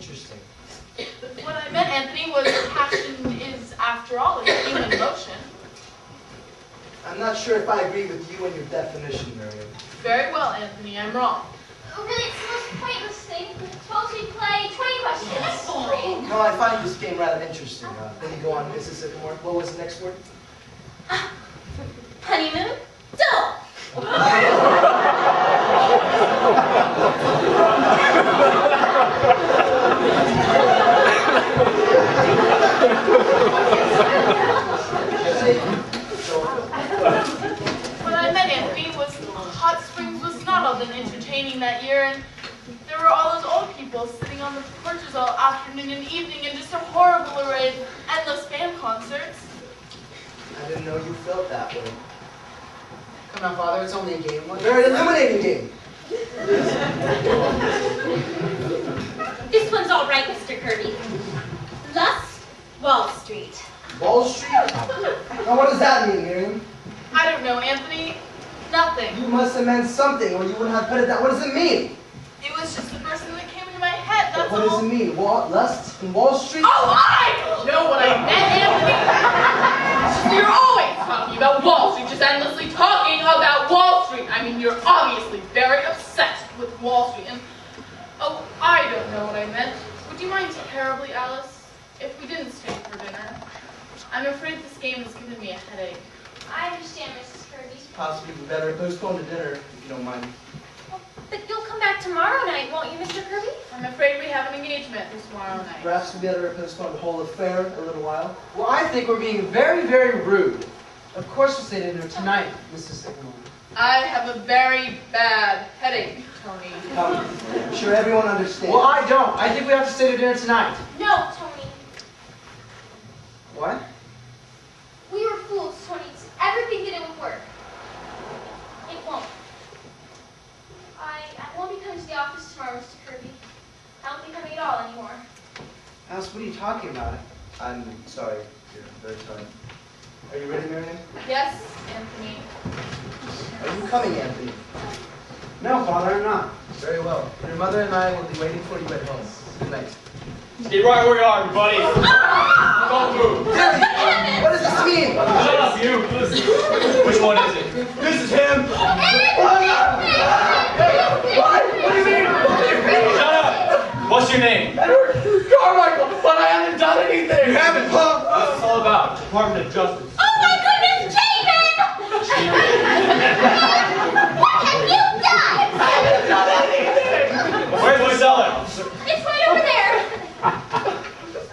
interesting. What I meant, Anthony, was passion is, after all, a human emotion. I'm not sure if I agree with you and your definition, Miriam. Very well, Anthony, I'm wrong. Really, it's the most pointless thing. Suppose we play 20 questions. No, I find this game rather interesting. Then you go on Mrs. Sycamore. What was the next word? Honeymoon? Dull. What I meant, Anthony, was Hot Springs was not all that entertaining that year, and there were all those old people sitting on the porches all afternoon and evening in just a horrible array of endless band concerts. I didn't know you felt that way. Come on, Father, it's only a game. A very illuminating game. This one's all right, Mr. Kirby. Lust, Wall Street. Wall Street? Now what does that mean, Miriam? I don't know, Anthony. Nothing. You must have meant something, or you wouldn't have put it that. What does it mean? It was just the first thing that came into my head, that's What all. does it mean? Lust in Wall Street? Oh, I don't know what I meant, Anthony. You're always talking about Wall Street, just endlessly talking about Wall Street. I mean, you're obviously very obsessed with Wall Street, and oh, I don't know what I meant. Would you mind terribly, Alice, if we didn't stay for dinner? I'm afraid this game has given me a headache. I understand, Mrs. Kirby. Possibly we better postpone the dinner, if you don't mind. But you'll come back tomorrow night, won't you, Mr. Kirby? I'm afraid we have an engagement this tomorrow night. Perhaps we better postpone the whole affair a little while. Well, I think we're being very, very rude. Of course we'll stay to dinner tonight, Mrs. Sycamore. I have a very bad headache, Tony. I'm sure everyone understands. Well, I don't. I think we have to stay to dinner tonight. No, Tony. What? We were fools, Tony, to ever think that it would work. It won't. I won't be coming to the office tomorrow, Mr. Kirby. I won't be coming at all anymore. Alice, what are you talking about? I'm sorry, dear. I'm very sorry. Are you ready, Miriam? Yes, Anthony. Are you coming, Anthony? No, Father, I'm not. Very well. Your mother and I will be waiting for you at home. Good night. Stay right where you are, everybody. Don't move. Dilly! What does this mean? Shut up, you. Which one is it? This is him. What do you mean? Shut up. What's your name? Edward Carmichael, but I haven't done anything. You haven't, huh? What's this all about? Department of Justice. Oh my goodness, Chapin! What have you done? I haven't done anything. Where's the cellar? It's right over there.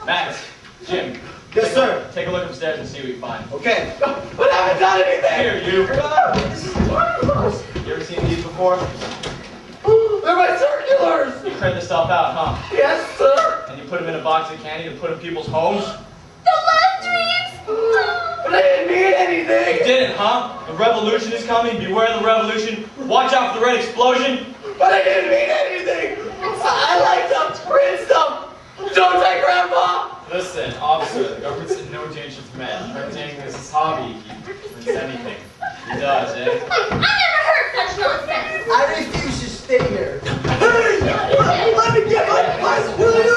Max, Jim. Yes, sir. Take a look upstairs and see what you find. Okay. But I haven't done anything. Here, you. You ever seen these before? They're my circulars. You print this stuff out, huh? Yes, sir. And you put them in a box of candy to put in people's homes? The love dreams. But I didn't mean anything. You didn't, huh? The revolution is coming. Beware the revolution. Watch out for the red explosion. But I didn't mean anything. I like them. Print stuff. Don't I, Grandpa? Listen, officer, the government's in no danger of man. Printing is his hobby. He prints anything. He does, eh? I never heard such nonsense. I refuse to stay here. Let me get my place, will you?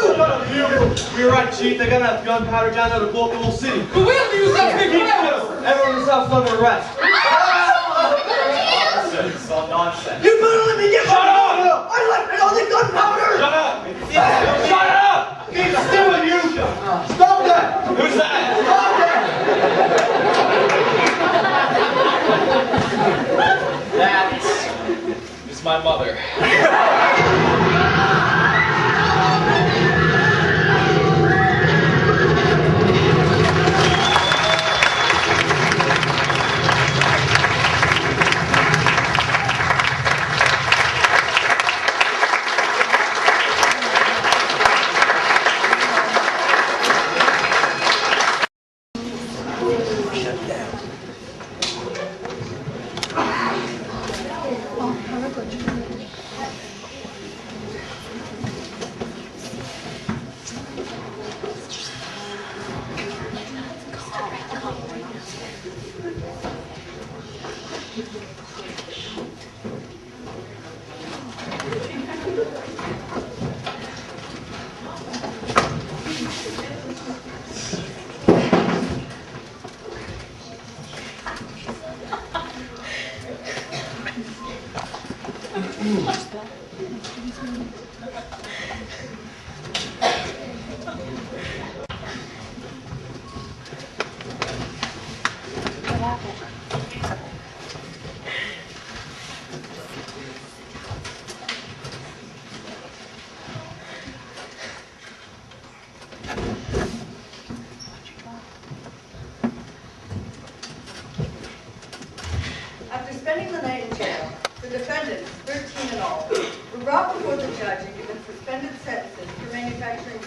You're right, Chief. They're gonna have gunpowder down there to blow up the whole city. But we have to use that big weapon! Everyone in this house is under arrest. Nonsense. It's all nonsense. You better let me get my Shut up! I left all the gunpowder. Shut up! Shut up! Keep still with you. Stop that! Who's that? Stop that! That is my mother.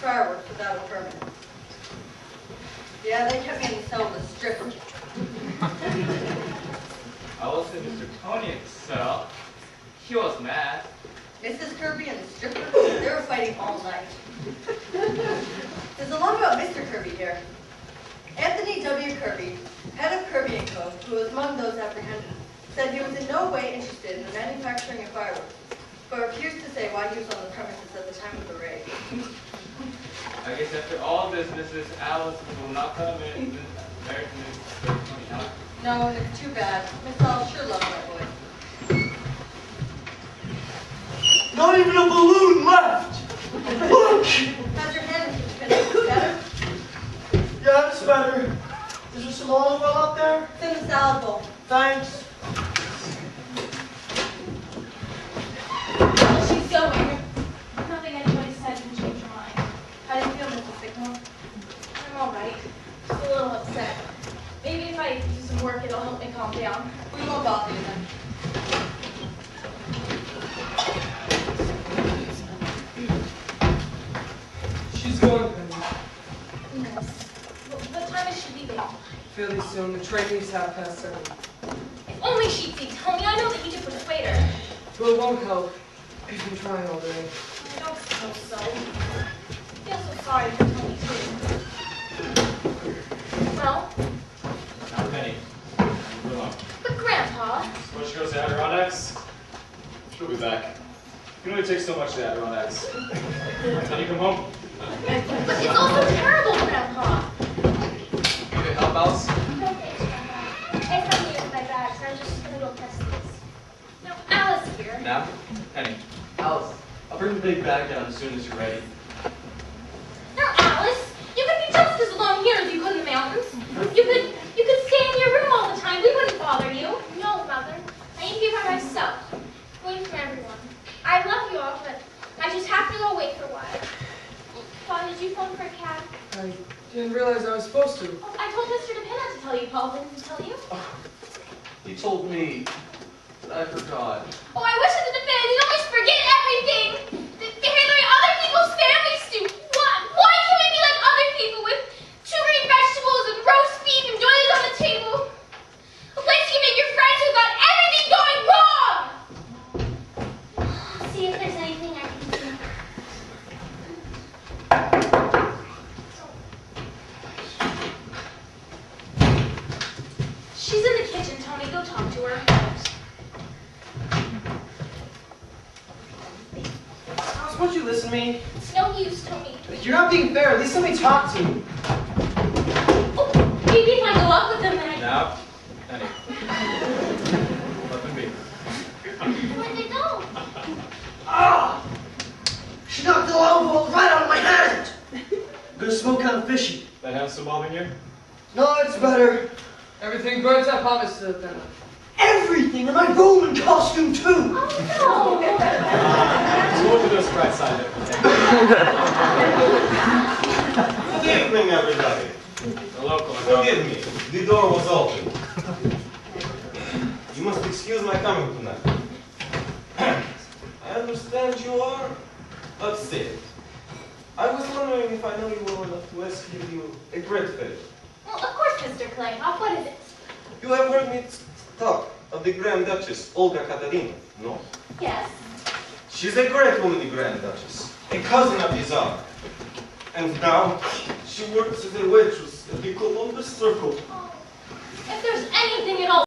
fireworks without a permit. Yeah, they kept me in the cell with a stripper. I was in Mr. Tony's cell. He was mad. Mrs. Kirby and the stripper, they were fighting all night. There's a lot about Mr. Kirby here. Anthony W. Kirby, head of Kirby & Co., who was among those apprehended, said he was in no way interested in the manufacturing of fireworks, but refused to say why he was on the premises at the time of the raid. I guess after all this, Mrs. Alice will not come in. Married to Mr. Tony, huh? No, it's too bad. Miss Alice sure loves that boy. Not even a balloon left! Look! How's your hand, Mr. Spinner? Better? Yeah, it's better. Is there some olive oil out there? It's in the salad bowl. Thanks. Well, she's going. Nothing anybody said can change her mind. How do you feel, Mrs. Sycamore? I'm all right. Just a little upset. Maybe if I do some work, it'll help me calm down. We won't bother you then. She's going, Penny. Yes. What time is she leaving? Fairly soon. The train leaves 7:30. If only she'd see Tony. I know that you could persuade her. Well, it won't help. I've been trying all day. I don't suppose so. I feel so sorry for Tony, too. Well, Now, Penny. Move along. but Grandpa, Suppose she goes to Adirondacks? She'll be back. You can only take so much to Adirondacks. Then you come home. but it's all so terrible, Grandpa. You need help, Alice? No thanks, Grandma. I found you with my bags. I'm just gonna go test these. Now, Alice here. Now, Penny. Alice, I'll bring the big bag down as soon as you're ready. Now, Alice, you could be just as alone here as you could in the mountains. You could stay in your room all the time. We wouldn't bother you. No, Mother. I need to be by myself. Away from everyone. I love you all, but I just have to go away for a while. Paul, did you phone for a cab? I didn't realize I was supposed to. Oh, I told Mr. DePinna to tell you, Paul. Didn't he tell you? He told me, but I forgot. Oh, I wish Mr. DePinna didn't always forget everything. The way other people's families do. Why can't we be like other people with 2 green vegetables and roast beef and doilies on the table? A place you can make your friends who got everything going wrong. See if there's anything I can do. She's in the kitchen, Tony. Go talk to her. Alice, won't you listen to me? It's no use, Tony. You're not being fair. At least let me talk to you. Oh, maybe if I go up with them, then I... Now, Penny. Let them be. Where'd they go? Ah! She knocked the olive oil right out of my hand! Gonna smell kind of fishy. That have some bomb in here? No, it's better. Everything good, I promise, Penny. Everything in my Roman costume, too! Oh, So what to this right side there? Good evening, everybody. The local Forgive me, the door was open. You must excuse my coming tonight. I understand you are upset. I was wondering if I know you well enough to ask you a great favor. well, of course, Mr. Clayhoff. What is it? You have heard me talk of the Grand Duchess, Olga Katarina, no? Yes. She's a great woman, the Grand Duchess, a cousin of the Tsar. And now, she works as a waitress at the Columbus Circle. Oh, if there's anything at all